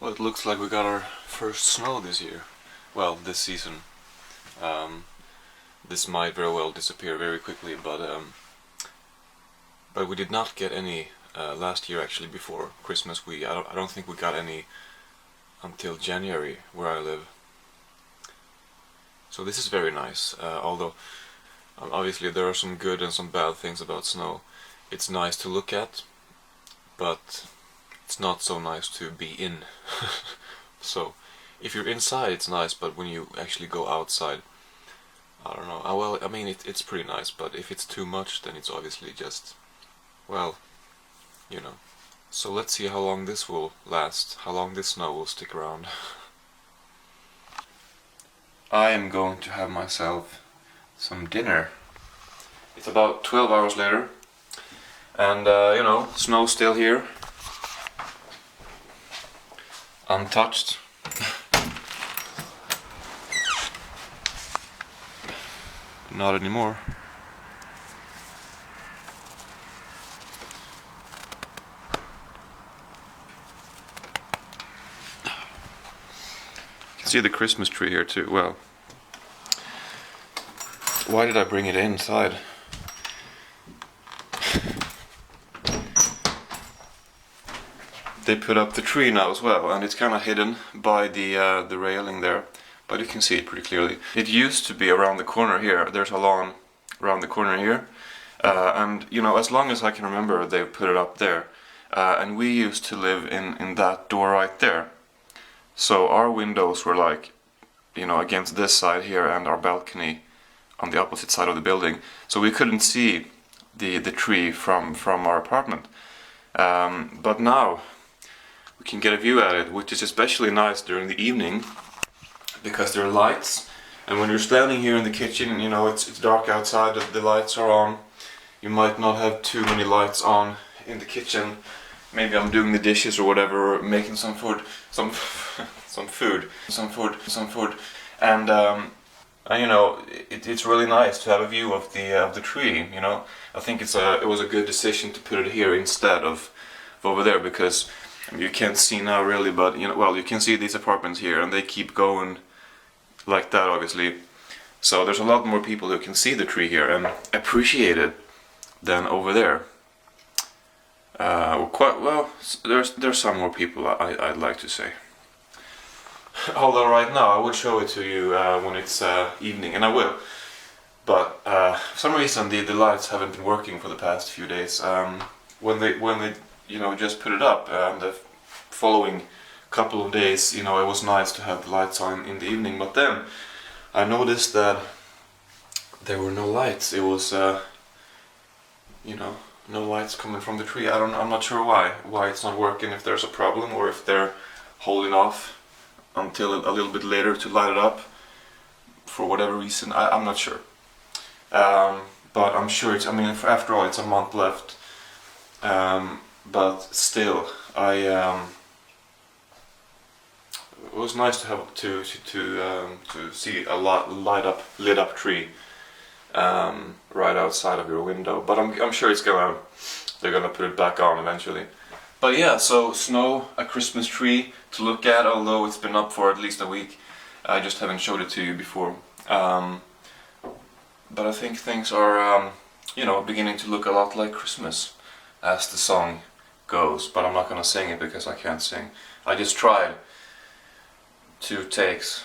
Well, it looks like we got our first snow this year. Well, this season. This might very well disappear very quickly, but we did not get any last year actually. Before Christmas, I don't think we got any until January where I live. So this is very nice. Although obviously there are some good and some bad things about snow. It's nice to look at, but it's not so nice to be in. So if you're inside it's nice, but when you actually go outside, I don't know. Well, I mean it's pretty nice, but if it's too much then it's obviously just, well, you know. So let's see how long this will last, how long this snow will stick around. I am going to have myself some dinner. It's about 12 hours later, and you know, snow's still here, untouched. Not anymore. You can see the Christmas tree here too. Well, why did I bring it inside? They put up the tree now as well, and it's kind of hidden by the railing there, but you can see it pretty clearly. It used to be around the corner here. There's a lawn around the corner here, and you know, as long as I can remember, they've put it up there. And we used to live in that door right there. So our windows were like, you know, against this side here, and our balcony on the opposite side of the building. So we couldn't see the tree from our apartment. But now we can get a view at it, which is especially nice during the evening because there are lights. And when you're standing here in the kitchen, you know, it's dark outside, the lights are on. You might not have too many lights on in the kitchen. Maybe I'm doing the dishes or whatever, or making some food, and you know, it's really nice to have a view of the tree. You know, I think it was a good decision to put it here instead of over there, because I mean, you can't see now really, but you know, well, you can see these apartments here, and they keep going like that, obviously. So there's a lot more people who can see the tree here and appreciate it than over there. Quite well. There's some more people, I'd like to say. Although right now I would show it to you when it's evening, and I will. But for some reason the lights haven't been working for the past few days. When they you know, just put it up, and the following couple of days, you know, it was nice to have the lights on in the evening. But then I noticed that there were no lights. It was you know, no lights coming from the tree. I'm not sure why it's not working, if there's a problem, or if they're holding off until a little bit later to light it up for whatever reason. I'm not sure. But I'm sure it's, I mean, after all, it's a month left. But still, it was nice to have to see a lit up tree right outside of your window. But I'm sure they're gonna put it back on eventually. But yeah, so snow, a Christmas tree to look at, although it's been up for at least a week. I just haven't showed it to you before. But I think things are, you know, beginning to look a lot like Christmas, as the song goes. But I'm not gonna sing it because I can't sing. I just tried 2 takes,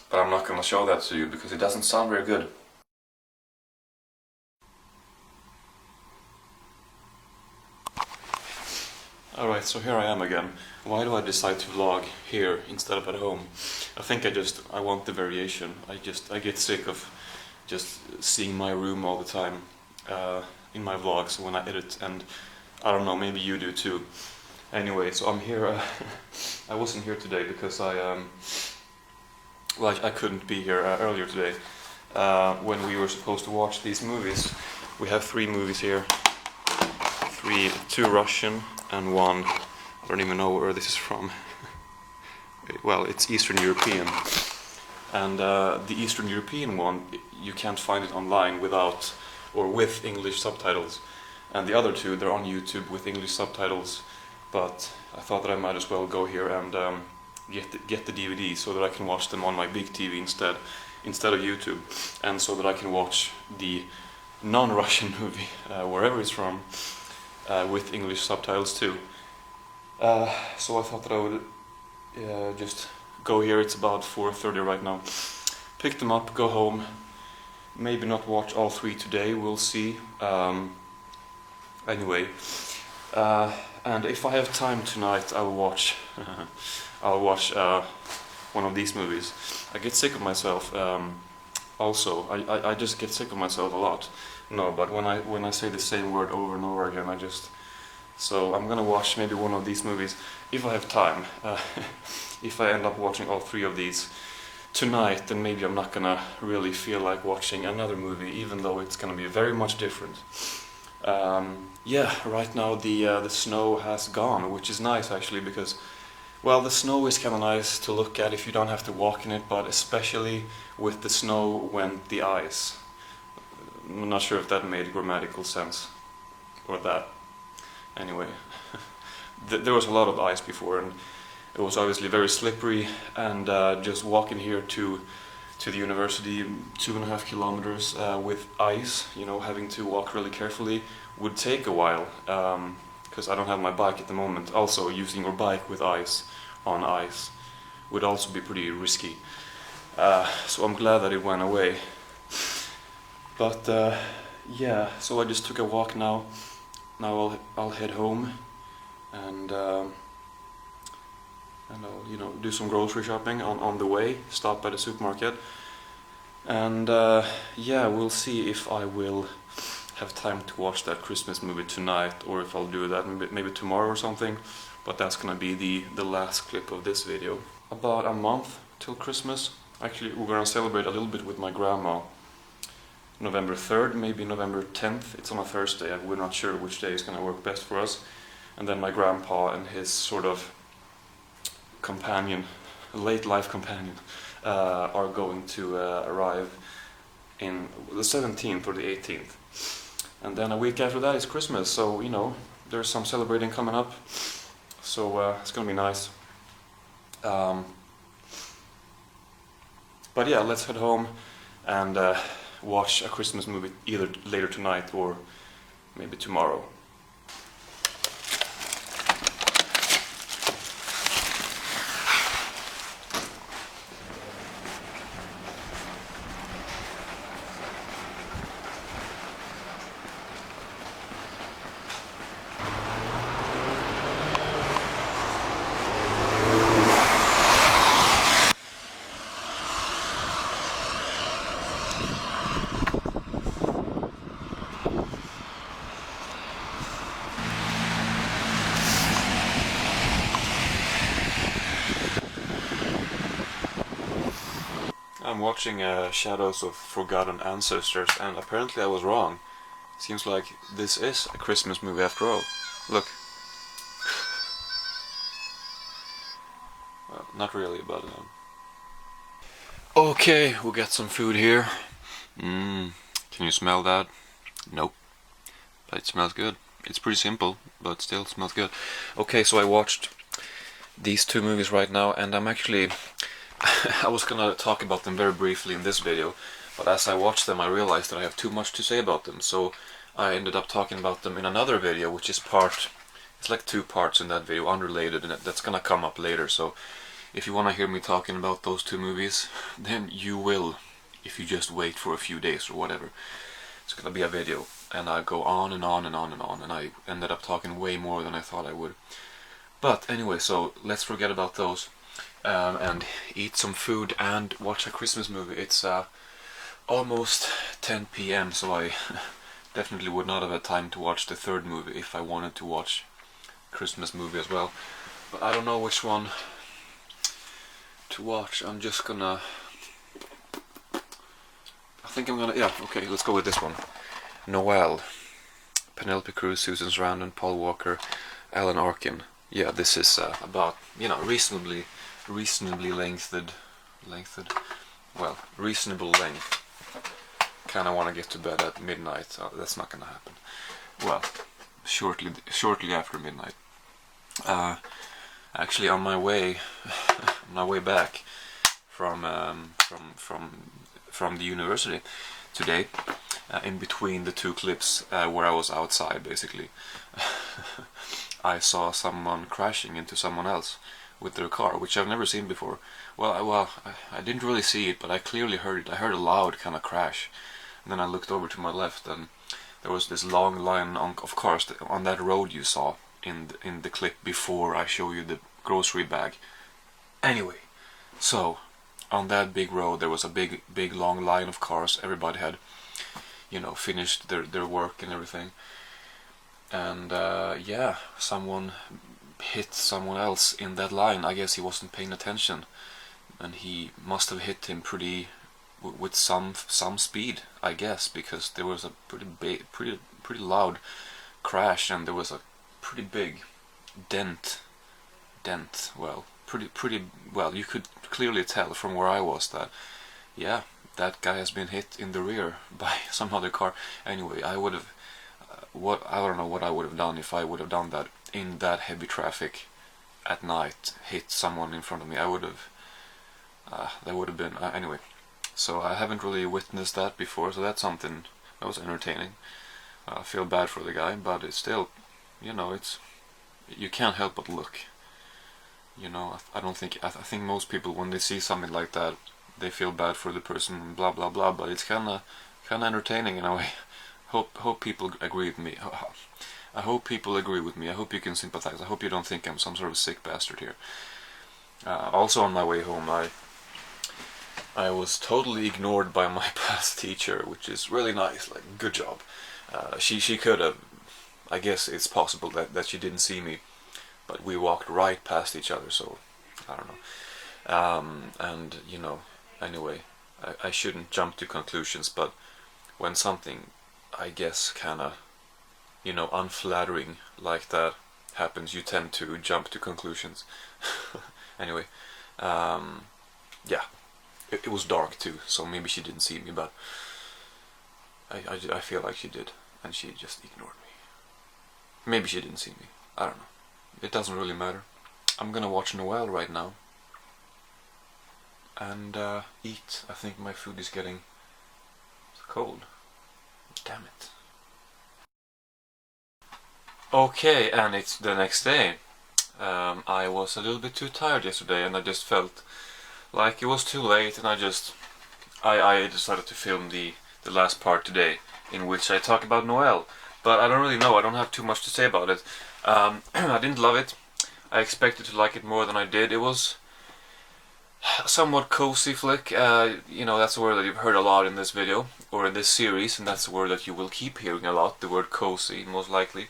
but I'm not gonna show that to you because it doesn't sound very good. Alright, so here I am again. Why do I decide to vlog here instead of at home? I think I want the variation. I get sick of just seeing my room all the time in my vlogs when I edit, and I don't know, maybe you do too. Anyway, so I'm here. I wasn't here today because well, I couldn't be here earlier today when we were supposed to watch these movies. We have 3 movies here. 2 Russian and 1, I don't even know where this is from. Well, it's Eastern European. And the Eastern European one, you can't find it online without or with English subtitles. And the other 2, they're on YouTube with English subtitles. But I thought that I might as well go here and get the DVD so that I can watch them on my big TV instead of YouTube, and so that I can watch the non-Russian movie wherever it's from with English subtitles too. So I thought that I would just go here. It's about 4:30 right now. Pick them up, go home. Maybe not watch all 3 today. We'll see. Anyway, and if I have time tonight, I'll watch. I'll watch one of these movies. I get sick of myself. Also, I just get sick of myself a lot. No, but when I say the same word over and over again, so I'm gonna watch maybe one of these movies if I have time. If I end up watching all 3 of these tonight, then maybe I'm not gonna really feel like watching another movie, even though it's gonna be very much different. Yeah, right now the snow has gone, which is nice actually, because, well, the snow is kind of nice to look at if you don't have to walk in it, but especially with the snow went the ice. I'm not sure if that made grammatical sense, or that. Anyway, there was a lot of ice before, and it was obviously very slippery, and just walking here to the university, 2.5 kilometers with ice, you know, having to walk really carefully, would take a while, because I don't have my bike at the moment. Also, using your bike with ice on ice would also be pretty risky. So I'm glad that it went away. But yeah, so I just took a walk now. Now I'll head home, and I'll, you know, do some grocery shopping on the way. Stop at a supermarket, and yeah, we'll see if I will have time to watch that Christmas movie tonight, or if I'll do that maybe tomorrow or something. But that's gonna be the last clip of this video. About a month till Christmas. Actually, we're gonna celebrate a little bit with my grandma. November 3rd, maybe November 10th. It's on a Thursday. We're not sure which day is gonna work best for us. And then my grandpa and his sort of companion, late life companion, are going to arrive in the 17th or the 18th. And then a week after that is Christmas, so, you know, there's some celebrating coming up. So it's gonna be nice. But yeah, let's head home and watch a Christmas movie either later tonight or maybe tomorrow. I'm watching Shadows of Forgotten Ancestors, and apparently I was wrong. Seems like this is a Christmas movie after all. Look. Well, not really, but... Okay, we'll get some food here. Can you smell that? Nope. But it smells good. It's pretty simple, but still smells good. Okay, so I watched these 2 movies right now, and I'm actually... I was gonna talk about them very briefly in this video, but as I watched them I realized that I have too much to say about them, so I ended up talking about them in another video, which is it's like 2 parts in that video, unrelated, and that's gonna come up later. So if you wanna hear me talking about those 2 movies, then you will, if you just wait for a few days or whatever. It's gonna be a video, and I go on and on and on and on, and I ended up talking way more than I thought I would. But anyway, so let's forget about those. And eat some food and watch a Christmas movie. It's almost 10 PM, so I definitely would not have had time to watch the 3rd movie if I wanted to watch Christmas movie as well. But I don't know which one to watch. I'm just gonna... I think I'm gonna... Yeah, okay, let's go with this one. Noel. Penelope Cruz, Susan Sarandon, Paul Walker, Alan Arkin. Yeah, this is about, you know, reasonably well, reasonable length. Kinda wanna get to bed at midnight. That's not gonna happen. Well, shortly after midnight. Actually, on my way, on my way back from the university today, in between the two clips where I was outside, basically, I saw someone crashing into someone else with their car, which I've never seen before. I didn't really see it, but I clearly heard it. I heard a loud kind of crash, and then I looked over to my left, and there was this long line of cars on that road you saw in the clip before I show you the grocery bag. Anyway, so on that big road there was a big long line of cars. Everybody had, you know, finished their work and everything, and yeah, someone hit someone else in that line. I guess he wasn't paying attention, and he must have hit him with some speed, I guess, because there was a pretty loud crash, and there was a pretty big dent. Well, pretty well. You could clearly tell from where I was that, yeah, that guy has been hit in the rear by some other car. Anyway, I would have I don't know what I would have done if I would have done that in that heavy traffic at night, hit someone in front of me. I would have that would have been anyway. So I haven't really witnessed that before, so that's something that was entertaining. I feel bad for the guy, but it's still, you know, you can't help but look. You know, I think most people, when they see something like that, they feel bad for the person, blah blah blah. But it's kind of entertaining in a way. Hope people agree with me. I hope people agree with me. I hope you can sympathize. I hope you don't think I'm some sort of sick bastard here. Also, on my way home, I was totally ignored by my past teacher, which is really nice. Like, good job. She could have. I guess it's possible that she didn't see me, but we walked right past each other. So I don't know. And you know, anyway, I shouldn't jump to conclusions, but when something, I guess, kind of, you know, unflattering like that happens, you tend to jump to conclusions. Anyway, yeah, it was dark too, so maybe she didn't see me, but I feel like she did, and she just ignored me. Maybe she didn't see me. I don't know. It doesn't really matter. I'm gonna watch Noel right now and eat. I think my food is getting cold. Damn it. Okay, and it's the next day. I was a little bit too tired yesterday, and I just felt like it was too late, and I decided to film the last part today, in which I talk about Noel. But I don't really know. I don't have too much to say about it. I didn't love it. I expected to like it more than I did. It was a somewhat cozy flick. You know, that's a word that you've heard a lot in this video, or in this series, and that's a word that you will keep hearing a lot, the word cozy, most likely.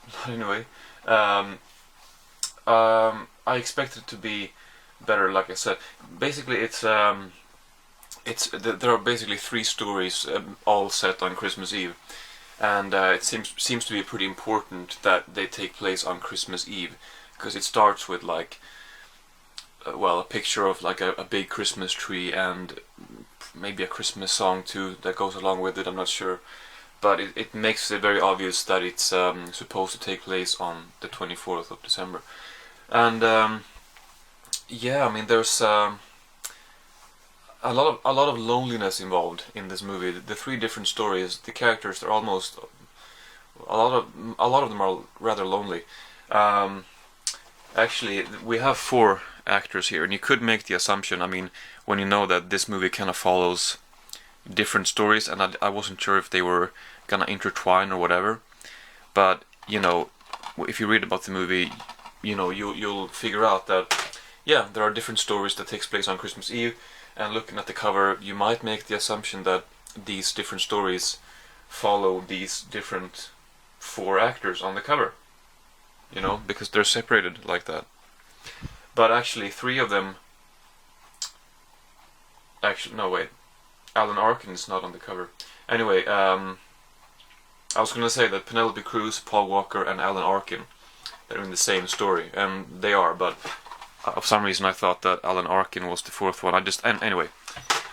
But anyway, I expected it to be better, like I said. Basically, there are basically 3 stories, all set on Christmas Eve, and it seems to be pretty important that they take place on Christmas Eve, because it starts with like, well, a picture of like a big Christmas tree, and maybe a Christmas song too that goes along with it. I'm not sure, but it makes it very obvious that it's supposed to take place on the 24th of December. And yeah, I mean, there's a lot of loneliness involved in this movie. The 3 different stories, the characters, they're almost a lot of them are rather lonely. Actually, we have 4 actors here, and you could make the assumption, I mean, when you know that this movie kind of follows different stories, and I wasn't sure if they were gonna intertwine or whatever, but you know, if you read about the movie, you know, you'll figure out that, yeah, there are different stories that takes place on Christmas Eve, and looking at the cover, you might make the assumption that these different stories follow these different 4 actors on the cover, you know, because they're separated like that. But actually, 3 of them, actually, no, wait, Alan Arkin is not on the cover. Anyway, I was gonna say that Penelope Cruz, Paul Walker, and Alan Arkin, they're in the same story, and they are, but for some reason I thought that Alan Arkin was the 4th one. Anyway,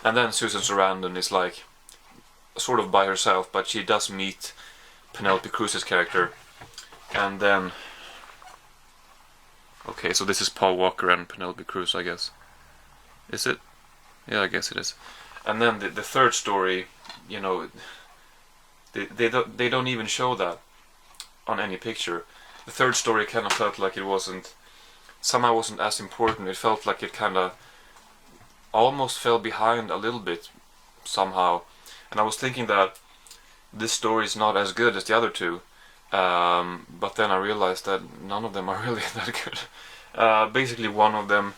and then Susan Sarandon is like sort of by herself, but she does meet Penelope Cruz's character, and then Okay, so this is Paul Walker and Penelope Cruz, I guess. Is it? Yeah, I guess it is. And then the third story, you know, they don't even show that on any picture. The third story kind of felt like it wasn't as important. It felt like it kind of almost fell behind a little bit somehow. And I was thinking that this story is not as good as the other two. But then I realized that none of them are really that good. Basically, one of them,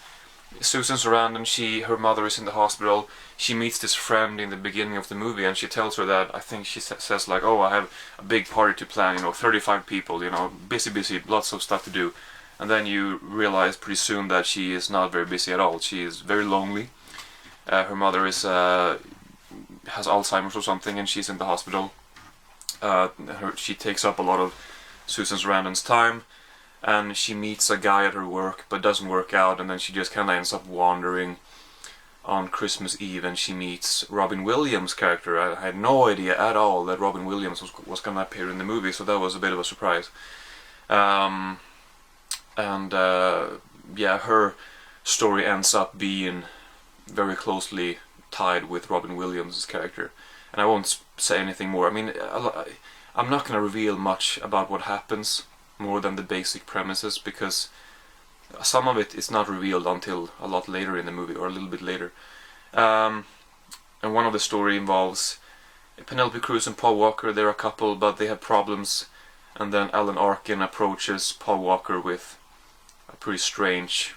Susan Sarandon, her mother is in the hospital. She meets this friend in the beginning of the movie, and she tells her that, I think she says like, "Oh, I have a big party to plan. 35 people. Busy, lots of stuff to do." And then you realize pretty soon that she is not very busy at all. She is very lonely. Her mother has Alzheimer's or something, and she's in the hospital. She takes up a lot of Susan Sarandon's time, and she meets a guy at her work, but doesn't work out, and then she just kind of ends up wandering on Christmas Eve, and she meets Robin Williams' character. I had no idea at all that Robin Williams was going to appear in the movie, so that was a bit of a surprise. Yeah, her story ends up being very closely tied with Robin Williams' character. And I won't say anything more. I mean, I'm not going to reveal much about what happens, more than the basic premises, because some of it is not revealed until a lot later in the movie, or a little bit later. And one of the story involves Penelope Cruz and Paul Walker. They're a couple, but they have problems. And then Alan Arkin approaches Paul Walker with a pretty strange...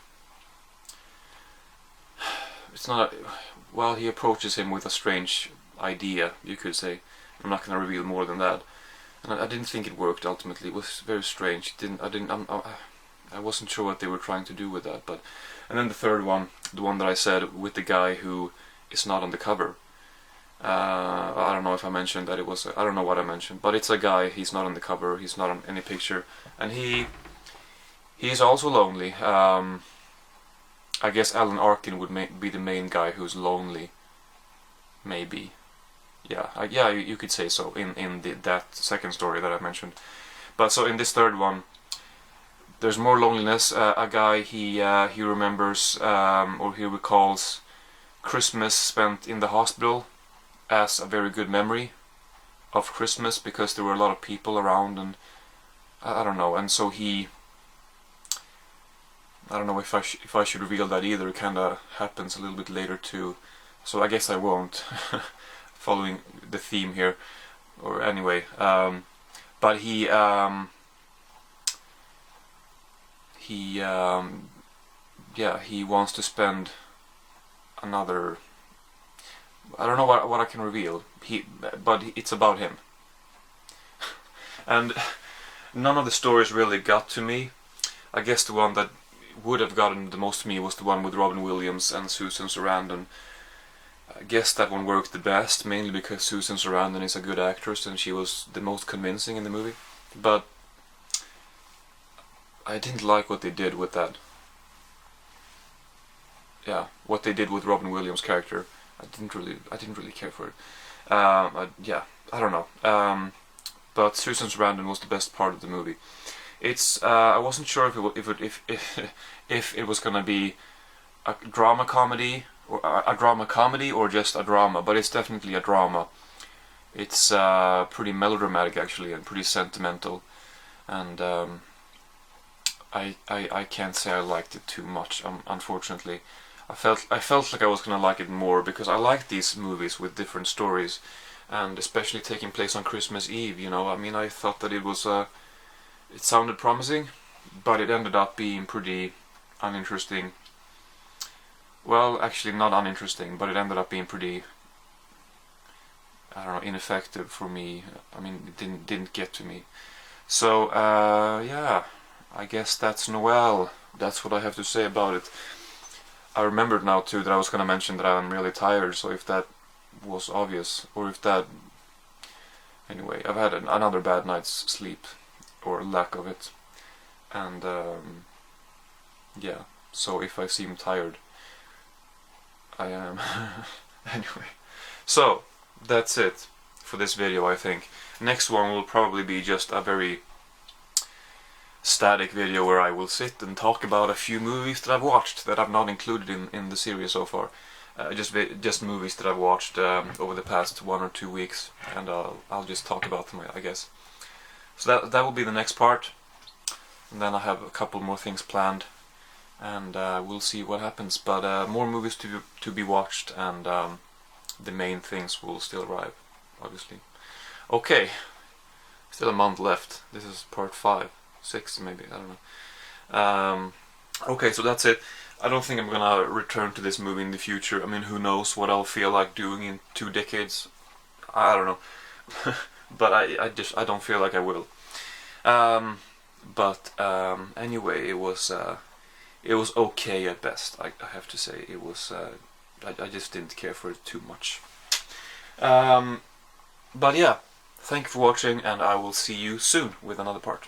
he approaches him with a strange idea, you could say. I'm not going to reveal more than that. And I didn't think it worked ultimately. It was very strange. I wasn't sure what they were trying to do with that. And then the third one, the one that I said with the guy who is not on the cover. I don't know if I mentioned that it was. I don't know what I mentioned, but it's a guy. He's not on the cover. He's not on any picture, and he's also lonely. I guess Alan Arkin would be the main guy who's lonely. Maybe. Yeah, you could say so in that second story that I mentioned. But so in this third one, there's more loneliness. A guy, he remembers or he recalls Christmas spent in the hospital as a very good memory of Christmas, because there were a lot of people around, and I don't know. And so I don't know if I should reveal that either. It kind of happens a little bit later too. So I guess I won't. Following the theme here, or anyway, but he wants to spend another. I don't know what I can reveal. But it's about him, and none of the stories really got to me. I guess the one that would have gotten the most to me was the one with Robin Williams and Susan Sarandon. I guess that one worked the best, mainly because Susan Sarandon is a good actress and she was the most convincing in the movie. But I didn't like what they did with that. Yeah, what they did with Robin Williams' character. I didn't really care for it. I don't know. But Susan Sarandon was the best part of the movie. I wasn't sure if it was gonna be a drama comedy or just a drama, but it's definitely a drama. It's pretty melodramatic actually, and pretty sentimental, and I can't say I liked it too much. Unfortunately, I felt like I was gonna like it more, because I like these movies with different stories, and especially taking place on Christmas Eve. I mean, I thought that it sounded promising, but it ended up being pretty uninteresting. Well, actually not uninteresting, but it ended up being pretty, I don't know, ineffective for me. I mean, it didn't get to me. So, yeah, I guess that's Noel. That's what I have to say about it. I remembered now too that I was going to mention that I'm really tired, so if that was obvious, or if that... Anyway, I've had another bad night's sleep, or lack of it, and yeah, so if I seem tired, I am. Anyway, so that's it for this video, I think. Next one will probably be just a very static video where I will sit and talk about a few movies that I've watched that I've not included in the series so far. Just movies that I've watched over the past 1 or 2 weeks, and I'll just talk about them, I guess. So that will be the next part, and then I have a couple more things planned, and we'll see what happens. But more movies to be watched, and the main things will still arrive, obviously. Okay, still a month left. This is part 5, 6 maybe, I don't know. Okay, so that's it. I don't think I'm gonna return to this movie in the future. I mean, who knows what I'll feel like doing in 2 decades. I don't know. But I don't feel like I will. Anyway, it was okay at best. I have to say it was. I just didn't care for it too much. But yeah, thank you for watching, and I will see you soon with another part.